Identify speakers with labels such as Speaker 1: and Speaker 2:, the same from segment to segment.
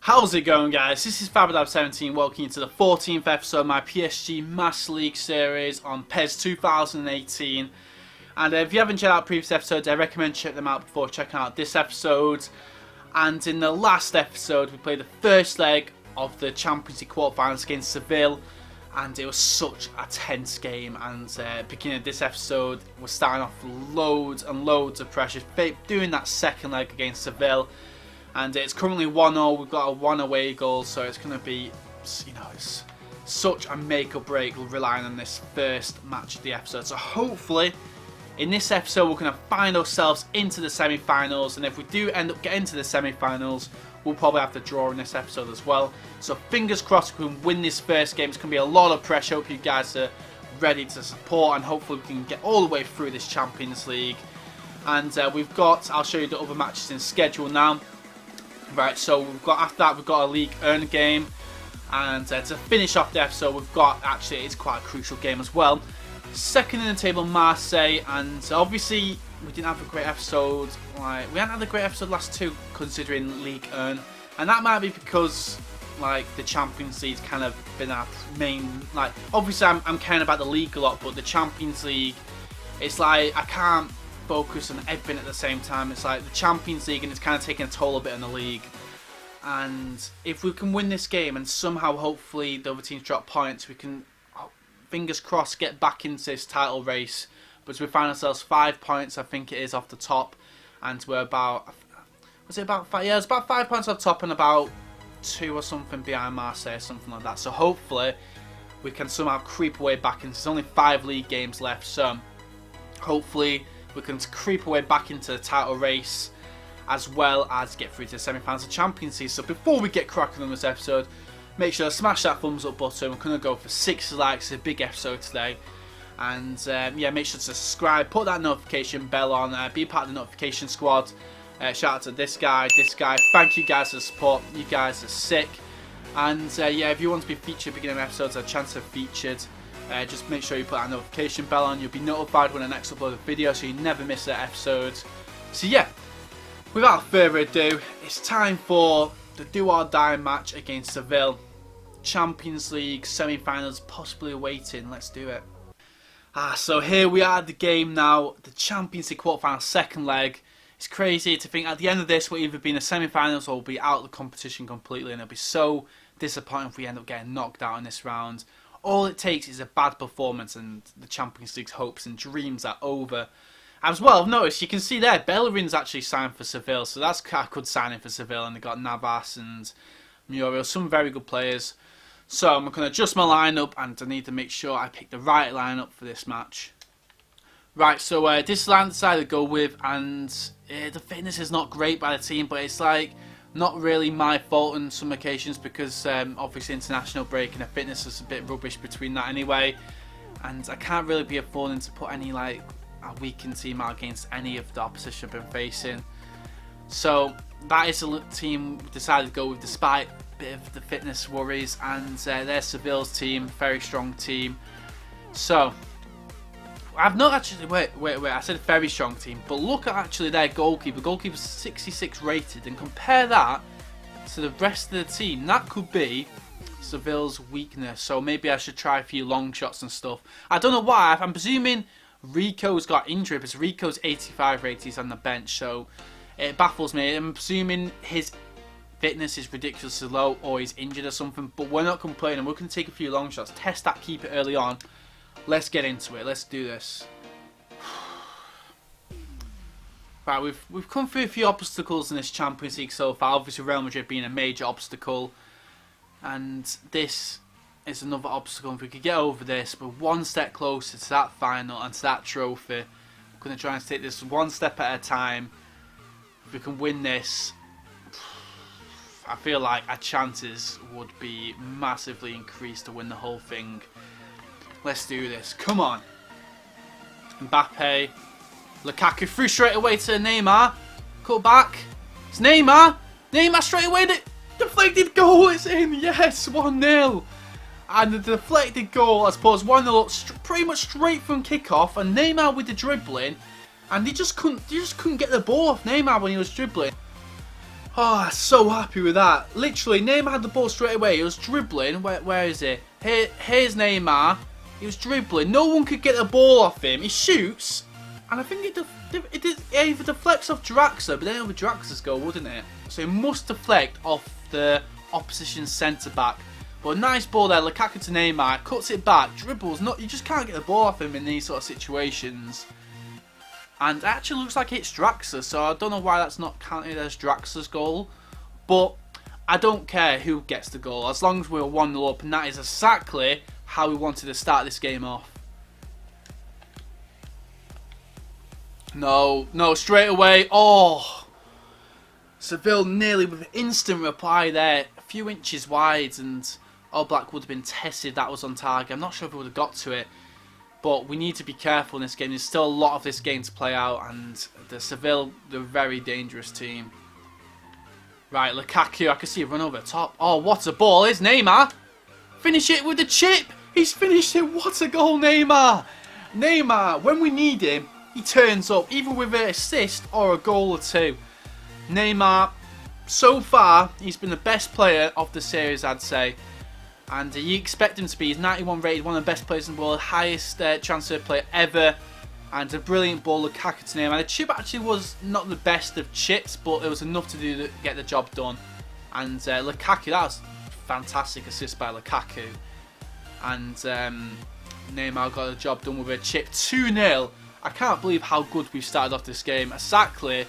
Speaker 1: How's it going, guys? This is Fabadab17. Welcome to the 14th episode of my PSG Master League series on PES 2018. And if you haven't checked out previous episodes, I recommend check them out before checking out this episode. And in the last episode, we played the first leg of the Champions League quarterfinals against Seville. And it was such a tense game. And beginning of this episode, we're starting off with loads and loads of pressure, doing that second leg against Seville. And it's currently 1-0. We've got a 1 away goal, so it's going to be, it's such a make or break relying on this first match of the episode. So hopefully, in this episode, we're going to find ourselves into the semi-finals. And if we do end up getting to the semi-finals, we'll probably have to draw in this episode as well. So fingers crossed we can win this first game. It's going to be a lot of pressure. Hope you guys are ready to support, and hopefully we can get all the way through this Champions League. And we've got, I'll show you the other matches in schedule now. Right, so we've got, after that, we've got a League Earn game, and to finish off the episode, we've got, actually, it's quite a crucial game as well. Second in the table, Marseille, and obviously we didn't have a great episode. Like, we hadn't had a great episode last two, considering League Earn, and that might be because, like, the Champions League's kind of been our main, like, obviously I'm caring about the league a lot, but the Champions League, it's like I can't focus on everything at the same time. It's like the Champions League, and it's kind of taking a toll a bit on the league. And if we can win this game and somehow hopefully the other teams drop points, we can, fingers crossed, get back into this title race. But we find ourselves 5 points, I think it is, off the top, and we're about, was it about 5? Yeah, it's about 5 points off top and about 2 or something behind Marseille, something like that. So hopefully we can somehow creep away back into, there's only 5 league games left, so hopefully we can creep away back into the title race, as well as get through to the semi-finals of Champions League. So before we get cracking on this episode, make sure to smash that thumbs up button. We're going to go for 6 likes. It's a big episode today. And yeah, make sure to subscribe, put that notification bell on, be part of the notification squad. Shout out to this guy. Thank you guys for the support. You guys are sick. And yeah, if you want to be featured beginning of episodes, a chance of featured, just make sure you put that notification bell on. You'll be notified when I next upload a video, so you never miss an episode. So yeah, without further ado, it's time for the do or die match against Seville. Champions League semi-finals possibly awaiting. Let's do it. So here we are at the game now. The Champions League quarterfinal second leg. It's crazy to think at the end of this we'll either be in the semi-finals or we'll be out of the competition completely, and it'll be so disappointing if we end up getting knocked out in this round. All it takes is a bad performance and the Champions League's hopes and dreams are over. As well, I've noticed, you can see there, Bellerin's actually signed for Seville, so that's a good signing for Seville, and they've got Navas and Muriel, some very good players. So I'm going to adjust my lineup, and I need to make sure I pick the right lineup for this match. Right, so this is the line I decided to go with, and the fitness is not great by the team, but it's like not really my fault on some occasions, because obviously international break and the fitness is a bit rubbish between that anyway, and I can't really be affording to put any like a weakened team out against any of the opposition I've been facing. So that is the team we decided to go with despite a bit of the fitness worries, and they're Seville's team, very strong team. So I've not actually, wait, I said very strong team, but look at actually their goalkeeper. Goalkeeper's 66 rated, and compare that to the rest of the team. That could be Seville's weakness, so maybe I should try a few long shots and stuff. I don't know why, I'm presuming Rico's got injured, because Rico's 85 rated, he's on the bench, so it baffles me. I'm presuming his fitness is ridiculously low, or he's injured or something, but we're not complaining. We're going to take a few long shots, test that keeper early on. Let's get into it. Let's do this. Right, we've come through a few obstacles in this Champions League so far. Obviously, Real Madrid being a major obstacle, and this is another obstacle. If we could get over this, we're one step closer to that final and to that trophy. I'm going to try and take this one step at a time. If we can win this, I feel like our chances would be massively increased to win the whole thing. Let's do this. Come on. Mbappe. Lukaku through straight away to Neymar. Cut back. It's Neymar. Neymar straight away. Deflected goal. It's in. Yes. 1-0. And the deflected goal, I suppose, 1-0 up pretty much straight from kickoff. And Neymar with the dribbling. And he just couldn't get the ball off Neymar when he was dribbling. Oh, so happy with that. Literally, Neymar had the ball straight away. He was dribbling. Where is he? Here's Neymar. He was dribbling. No one could get the ball off him. He shoots. And I think it either deflects off Draxler, but then it would be Draxler's goal, wouldn't it? So it must deflect off the opposition centre-back. But a nice ball there. Lukaku to Neymar. Cuts it back. Dribbles. You just can't get the ball off him in these sort of situations. And it actually looks like it's Draxler, so I don't know why that's not counted as Draxler's goal. But I don't care who gets the goal, as long as we're 1-0 up, and that is exactly how we wanted to start this game off. No, straight away. Oh! Seville nearly with instant reply there. A few inches wide, and All Black would have been tested if that was on target. I'm not sure if we would have got to it. But we need to be careful in this game. There's still a lot of this game to play out, and the Seville, they're a very dangerous team. Right, Lukaku, I can see him run over the top. Oh, what a ball is Neymar. Finish it with the chip. He's finished it. What a goal, Neymar. Neymar, when we need him, he turns up, either with an assist or a goal or two. Neymar, so far, he's been the best player of the series, I'd say. And you expect him to be. He's 91 rated, one of the best players in the world, highest transfer player ever. And a brilliant ball, Lukaku to Neymar. The chip actually was not the best of chips, but it was enough to get the job done. And Lukaku, that was fantastic assist by Lukaku. And Neymar got the job done with a chip. 2-0. I can't believe how good we've started off this game. Exactly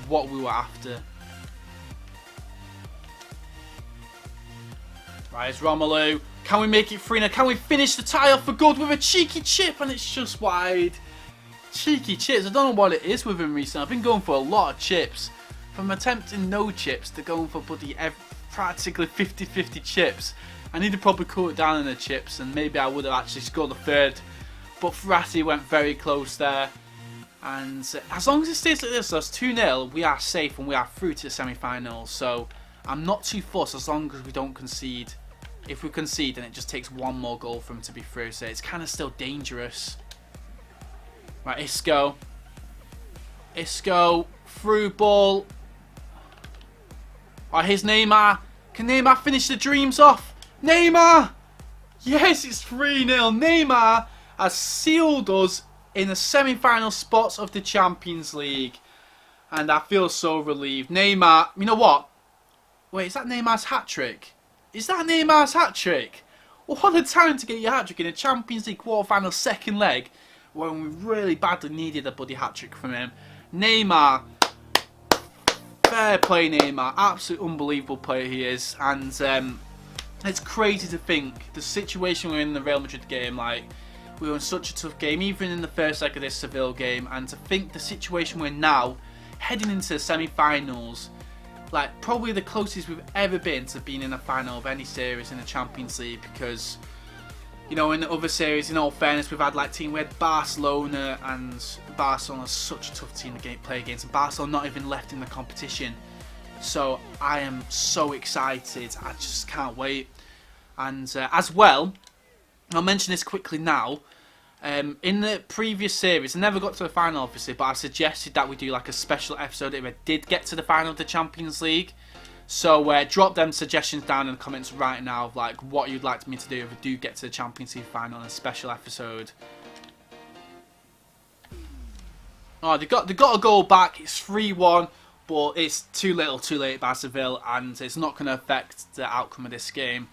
Speaker 1: what we were after. Right, it's Romelu. Can we make it 3-0? Can we finish the tie off for good with a cheeky chip? And it's just wide. Cheeky chips. I don't know what it is with him recently. I've been going for a lot of chips. From attempting no chips to going for practically 50-50 chips. I need to probably cool it down in the chips, and maybe I would have actually scored the third. But Ferrati went very close there. And as long as it stays like this, that's 2-0, we are safe and we are through to the semi-finals. So I'm not too fussed as long as we don't concede. If we concede, then it just takes one more goal for him to be through. So it's kind of still dangerous. Right, Isco. Isco. Through ball. Right, here's Neymar. Can Neymar finish the dreams off? Neymar! Yes, it's 3-0. Neymar has sealed us in the semi-final spots of the Champions League. And I feel so relieved. Neymar, you know what? Wait, is that Neymar's hat-trick? Is that Neymar's hat-trick? What a time to get your hat-trick in a Champions League quarter-final second leg when we really badly needed a bloody hat-trick from him. Neymar. Fair play, Neymar. Absolutely unbelievable player he is. And it's crazy to think the situation we're in the Real Madrid game, like, we were in such a tough game, even in the first leg of this Seville game, and to think the situation we're in now, heading into the semi-finals, like, probably the closest we've ever been to being in a final of any series in the Champions League, because, you know, in the other series, in all fairness, we've had, like, we had Barcelona, and Barcelona's such a tough team to play against, and Barcelona not even left in the competition. So I am so excited, I just can't wait. And as well, I'll mention this quickly now. In the previous series, I never got to the final obviously, but I suggested that we do like a special episode if I did get to the final of the Champions League. So drop them suggestions down in the comments right now of like what you'd like me to do if we do get to the Champions League final in a special episode. Oh, they got a goal back. It's 3-1, but it's too little, too late by Seville, and it's not going to affect the outcome of this game.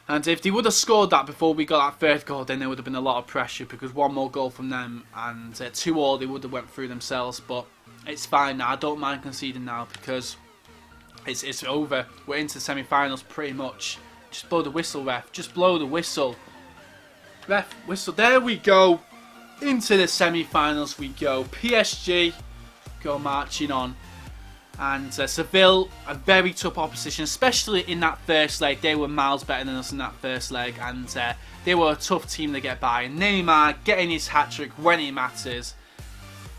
Speaker 1: And if they would have scored that before we got that third goal, then there would have been a lot of pressure, because one more goal from them and 2-2, they would have went through themselves. But it's fine now. I don't mind conceding now because it's over. We're into the semi-finals pretty much. Just blow the whistle, ref. Just blow the whistle. Ref, whistle. There we go. Into the semi-finals we go. PSG go marching on. And Seville, a very tough opposition, especially in that first leg. They were miles better than us in that first leg, and they were a tough team to get by. Neymar getting his hat-trick when it matters.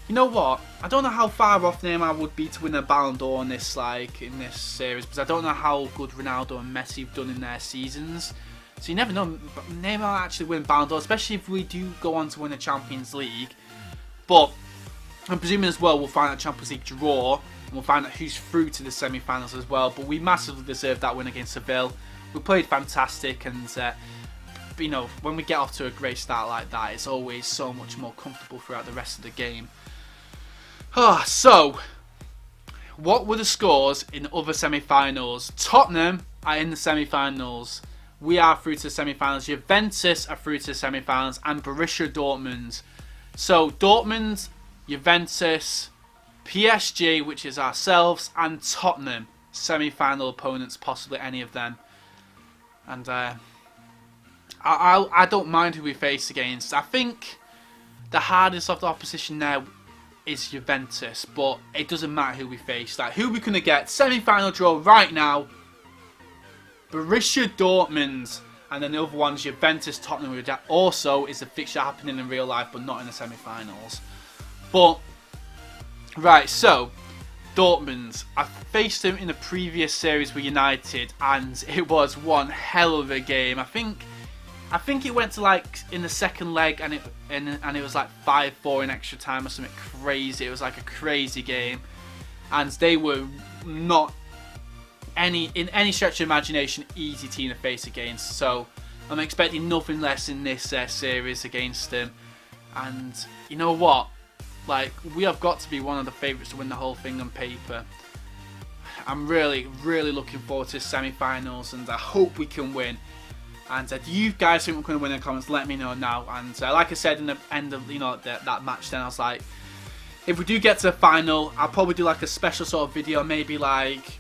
Speaker 1: You know what? I don't know how far off Neymar would be to win a Ballon d'Or in this series, because I don't know how good Ronaldo and Messi have done in their seasons. So you never know. Neymar actually win Ballon d'Or, especially if we do go on to win the Champions League. But I'm presuming as well we'll find a Champions League draw. And we'll find out who's through to the semi-finals as well. But we massively deserved that win against Seville. We played fantastic, and you know, when we get off to a great start like that, it's always so much more comfortable throughout the rest of the game. So, what were the scores in other semi-finals? Tottenham are in the semi-finals. We are through to the semi-finals. Juventus are through to the semi-finals, and Borussia Dortmund. So, Dortmund, Juventus, PSG, which is ourselves, and Tottenham, semi-final opponents, possibly any of them. And I don't mind who we face against. I think the hardest of the opposition now is Juventus, but it doesn't matter who we face. Like, who we gonna get? Semi-final draw right now. Borussia Dortmund, and then the other one's Juventus, Tottenham. Which also is a fixture happening in real life, but not in the semi-finals. But right, so Dortmund. I faced them in the previous series with United, and it was one hell of a game. I think it went to like in the second leg, and it was like 5-4 in extra time or something crazy. It was like a crazy game, and they were not in any stretch of imagination easy team to face against. So I'm expecting nothing less in this series against them. And you know what? Like, we have got to be one of the favourites to win the whole thing on paper. I'm really, really looking forward to the semi-finals, and I hope we can win. And do you guys think we're going to win in the comments? Let me know now. And like I said in the end of that match, then I was like, if we do get to the final, I'll probably do like a special sort of video. Maybe like,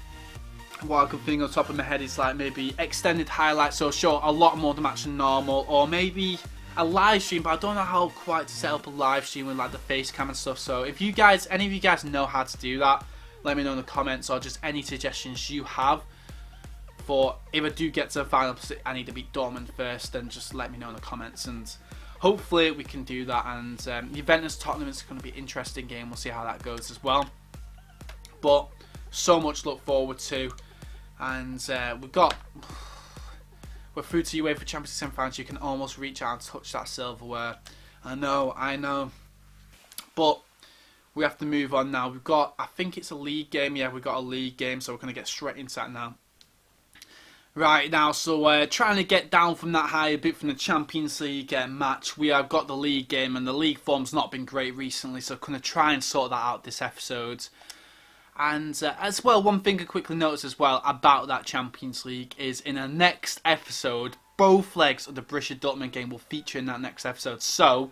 Speaker 1: what I could think on top of my head is like maybe extended highlights, so show a lot more of the match than normal, or maybe a live stream. But I don't know how quite to set up a live stream with like the face cam and stuff. So if you guys, any of you guys know how to do that, let me know in the comments, or just any suggestions you have. For if I do get to the final, I need to beat Dortmund first, then just let me know in the comments, and hopefully we can do that. And Juventus Tottenham is going to be an interesting game. We'll see how that goes as well. But so much to look forward to, and we're through to UEFA Champions League semi-finals. You can almost reach out and touch that silverware. I know, but we have to move on now. We've got, I think it's a league game. Yeah, we've got a league game, so we're going to get straight into that now. Right now, so trying to get down from that high a bit from the Champions League match. We have got the league game, and the league form's not been great recently, so I'm going to try and sort that out this episode. And as well, one thing I quickly noticed as well about that Champions League is in the next episode, both legs of the Borussia Dortmund game will feature in that next episode. So,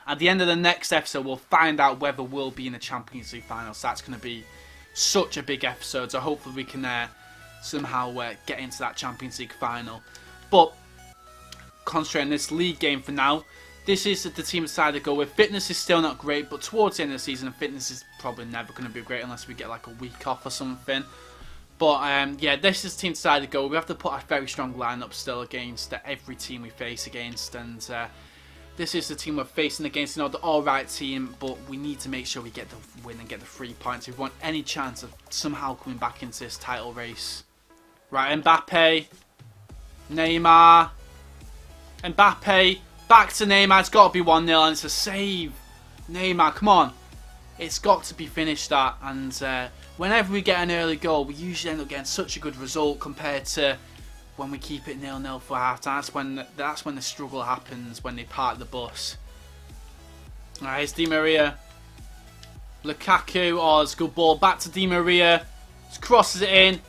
Speaker 1: at the end of the next episode, we'll find out whether we'll be in the Champions League finals. That's going to be such a big episode, so hopefully we can somehow get into that Champions League final. But concentrating on this league game for now, this is the team decided to go with. Fitness is still not great, but towards the end of the season, fitness is probably never going to be great unless we get like a week off or something. But yeah, this is the team decided to go. We have to put a very strong lineup still against every team we face against, and this is the team we're facing against. You know, the alright team, but we need to make sure we get the win and get the 3 points if we want any chance of somehow coming back into this title race. Right, Mbappe, Neymar, Mbappe, back to Neymar. It's got to be 1-0, and it's a save. Neymar, come on. It's got to be finished, that. And whenever we get an early goal, we usually end up getting such a good result compared to when we keep it 0-0 for half-time. That's when the struggle happens, when they park the bus. Alright, here's Di Maria. Lukaku, oh, it's a good ball. Back to Di Maria. Just crosses it in.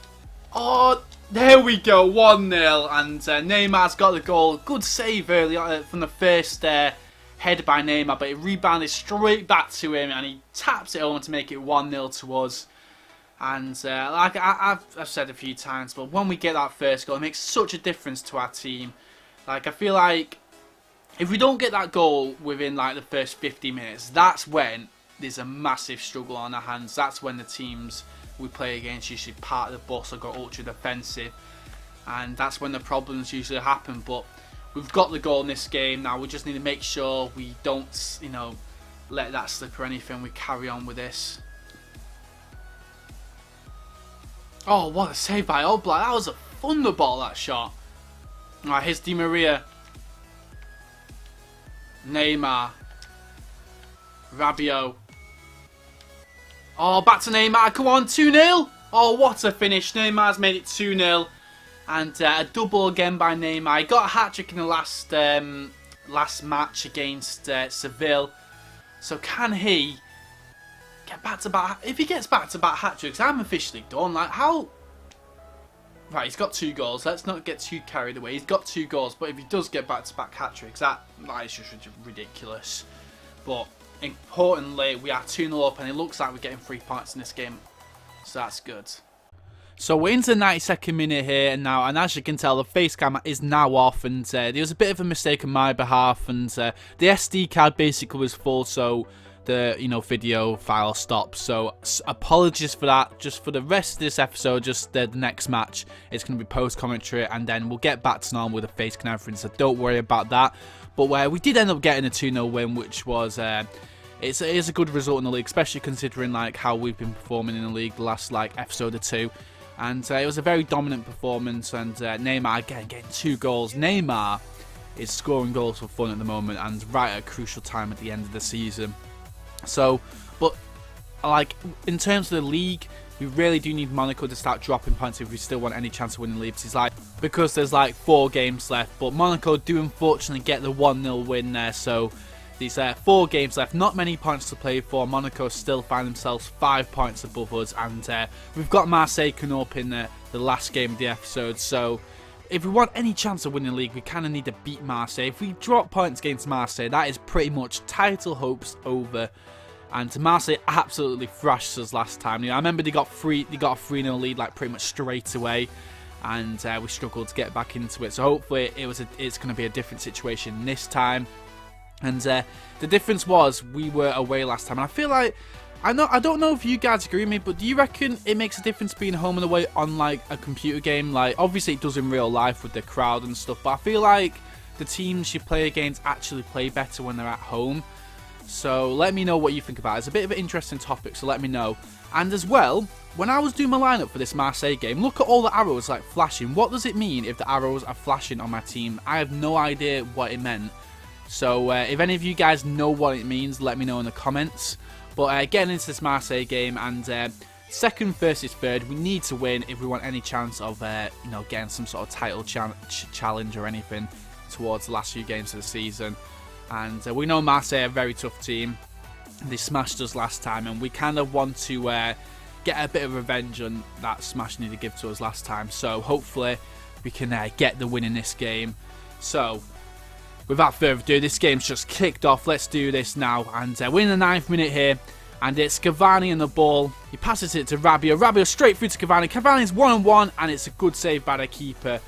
Speaker 1: Oh, there we go, 1-0, and Neymar's got the goal. Good save early from the first head by Neymar, but it rebounded straight back to him, and he taps it home to make it 1-0 to us. And like I've said a few times, but when we get that first goal, it makes such a difference to our team. Like, I feel like if we don't get that goal within like the first 50 minutes, that's when there's a massive struggle on our hands. That's when the teams we play against usually part of the bus or go ultra defensive, and that's when the problems usually happen. But we've got the goal in this game now. We just need to make sure we don't, you know, let that slip or anything. We carry on with this. Oh, what a save by Oblak. That was a thunderbolt, that shot. Alright, here's Di Maria, Neymar, Rabiot, Oh, back to Neymar. Come on, 2-0. Oh, what a finish. Neymar's made it 2-0. And a double again by Neymar. He got a hat-trick in the last match against Seville. So can he get back-to-back? If he gets back-to-back hat-tricks, I'm officially done. Like, how... Right, he's got 2 goals. Let's not get too carried away. He's got 2 goals, but if he does get back-to-back hat-tricks, that is just ridiculous. But importantly, we are 2-0 up, and it looks like we're getting 3 points in this game. So that's good. So we're into the 92nd minute here now, and as you can tell, the face cam is now off, and there was a bit of a mistake on my behalf, and the SD card basically was full, so the video file stopped. So apologies for that. Just for the rest of this episode, just the next match, it's going to be post commentary, and then we'll get back to normal with the face cam and everything. So don't worry about that. But we did end up getting a 2-0 win, which was it is a good result in the league, especially considering like how we've been performing in the league the last episode or 2. And it was a very dominant performance, and Neymar again getting 2 goals. Neymar is scoring goals for fun at the moment, and right at a crucial time at the end of the season. So, but like in terms of the league, we really do need Monaco to start dropping points if we still want any chance of winning the league. Because there's 4 games left, but Monaco do unfortunately get the 1-0 win there. So these 4 games left, not many points to play for. Monaco still find themselves 5 points above us, and we've got Marseille coming up in the last game of the episode. So if we want any chance of winning the league, we kind of need to beat Marseille. If we drop points against Marseille, that is pretty much title hopes over. And Marseille absolutely thrashed us last time. I remember they got a 3-0 lead pretty much straight away, and we struggled to get back into it. So hopefully it's going to be a different situation this time. And the difference was we were away last time, and I feel like I don't know if you guys agree with me, but do you reckon it makes a difference being home and away on a computer game? Obviously it does in real life with the crowd and stuff, but I feel like the teams you play against actually play better when they're at home. So let me know what you think about it. It's a bit of an interesting topic, so let me know. And as well, when I was doing my lineup for this Marseille game, look at all the arrows flashing. What does it mean if the arrows are flashing on my team? I have no idea what it meant. So if any of you guys know what it means, let me know in the comments. But getting into this Marseille game, and second versus third, we need to win if we want any chance of getting some sort of title challenge or anything towards the last few games of the season. And we know Marseille are a very tough team. They smashed us last time, and we kind of want to get a bit of revenge on that smashing they gave to us last time. So hopefully we can get the win in this game. So without further ado, this game's just kicked off. Let's do this now. And we're in the 9th minute here. And it's Cavani in the ball. He passes it to Rabiot. Rabiot straight through to Cavani. Cavani's 1-on-1, and it's a good save by the keeper.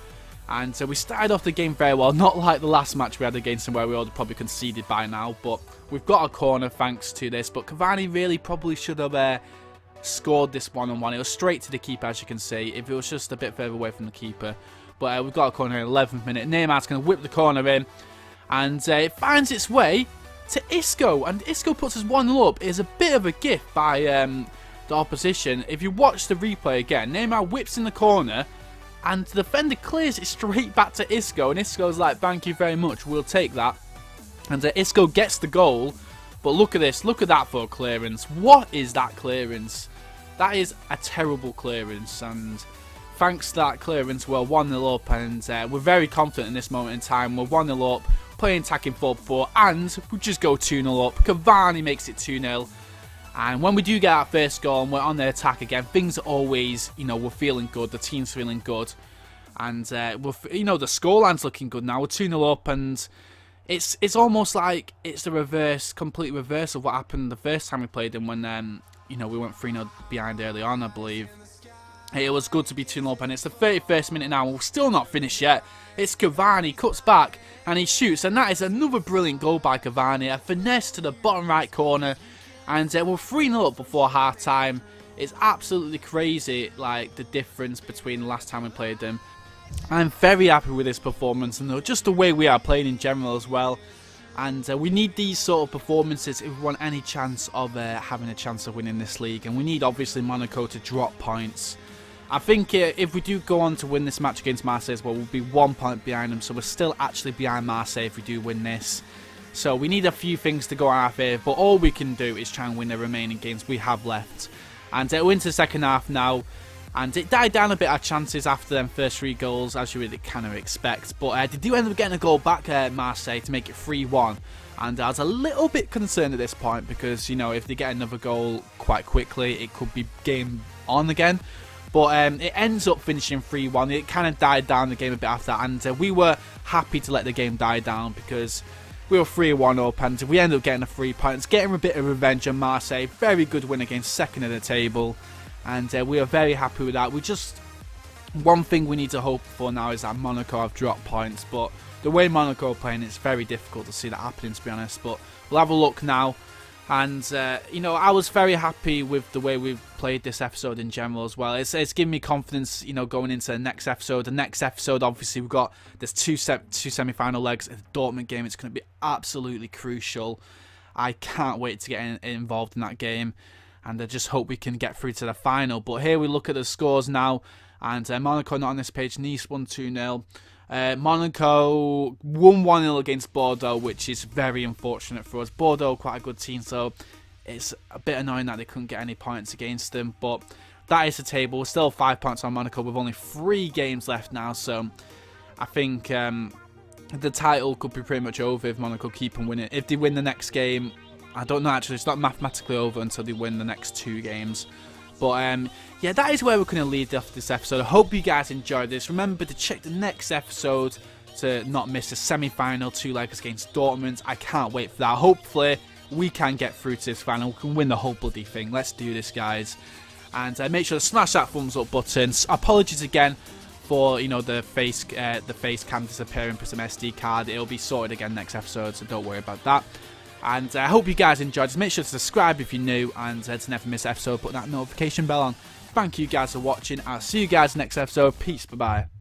Speaker 1: And we started off the game very well. Not like the last match we had against him where we all probably conceded by now. But we've got a corner thanks to this. But Cavani really probably should have scored this 1-on-1. It was straight to the keeper, as you can see. If it was just a bit further away from the keeper. But we've got a corner in the 11th minute. Neymar's going to whip the corner in. And it finds its way to Isco. And Isco puts us 1-0 up. It's a bit of a gift by the opposition. If you watch the replay again, Neymar whips in the corner. And the defender clears it straight back to Isco. And Isco's like, thank you very much, we'll take that. And Isco gets the goal. But look at this, look at that for a clearance. What is that clearance? That is a terrible clearance. And thanks to that clearance, we're 1-0 up. And we're very confident in this moment in time. We're 1-0 up, playing attacking 4-4. And we just go 2-0 up. Cavani makes it 2-0. And when we do get our first goal and we're on the attack again, things are always, we're feeling good. The team's feeling good. And, the scoreline's looking good now. We're 2-0 up, and it's almost like it's the reverse, complete reverse of what happened the first time we played them when, we went 3-0 behind early on, I believe. It was good to be 2-0 up, and it's the 31st minute now, and we're still not finished yet. It's Cavani, cuts back, and he shoots, and that is another brilliant goal by Cavani. A finesse to the bottom right corner. And we're 3-0 up before half-time. It's absolutely crazy, the difference between the last time we played them. I'm very happy with this performance, and just the way we are playing in general as well. And we need these sort of performances if we want any chance of having a chance of winning this league. And we need, obviously, Monaco to drop points. I think if we do go on to win this match against Marseille as well, we'll be 1 point behind them. So we're still actually behind Marseille if we do win this. So we need a few things to go our favour, but all we can do is try and win the remaining games we have left. And we're into the second half now, and it died down a bit our chances after them first 3 goals, as you would kind of expect. But they do end up getting a goal back at Marseille to make it 3-1. And I was a little bit concerned at this point because, you know, if they get another goal quite quickly, it could be game on again. But it ends up finishing 3-1. It kind of died down the game a bit after that, and we were happy to let the game die down because we were 3-1 up, and we ended up getting the 3 points, getting a bit of revenge on Marseille. Very good win against second in the table, and we are very happy with that. One thing we need to hope for now is that Monaco have dropped points, but the way Monaco are playing, it's very difficult to see that happening, to be honest. But we'll have a look now. And, you know, I was very happy with the way we've played this episode in general as well. It's given me confidence, you know, going into the next episode. The next episode, obviously, we've got there's two semi-final legs. The Dortmund game, it's going to be absolutely crucial. I can't wait to get involved in that game. And I just hope we can get through to the final. But here we look at the scores now. And Monaco not on this page. Nice won 2-0. Monaco won 1-0 against Bordeaux, which is very unfortunate for us. Bordeaux quite a good team, so it's a bit annoying that they couldn't get any points against them. But that is the table. We're still 5 points on Monaco with only 3 games left now, so I think the title could be pretty much over if Monaco keep on winning. If they win the next game, I don't know actually, it's not mathematically over until they win the next 2 games. But yeah, that is where we're going to leave off this episode. I hope you guys enjoyed this. Remember to check the next episode to not miss the semi-final 2-leggers against Dortmund. I can't wait for that. Hopefully, we can get through to this final. We can win the whole bloody thing. Let's do this, guys. And make sure to smash that thumbs up button. Apologies again for, you know, the face cam disappearing for some SD card. It'll be sorted again next episode, so don't worry about that. And I hope you guys enjoyed. Just make sure to subscribe if you're new, and to never miss an episode, put that notification bell on. Thank you guys for watching. I'll see you guys next episode. Peace. Bye-bye.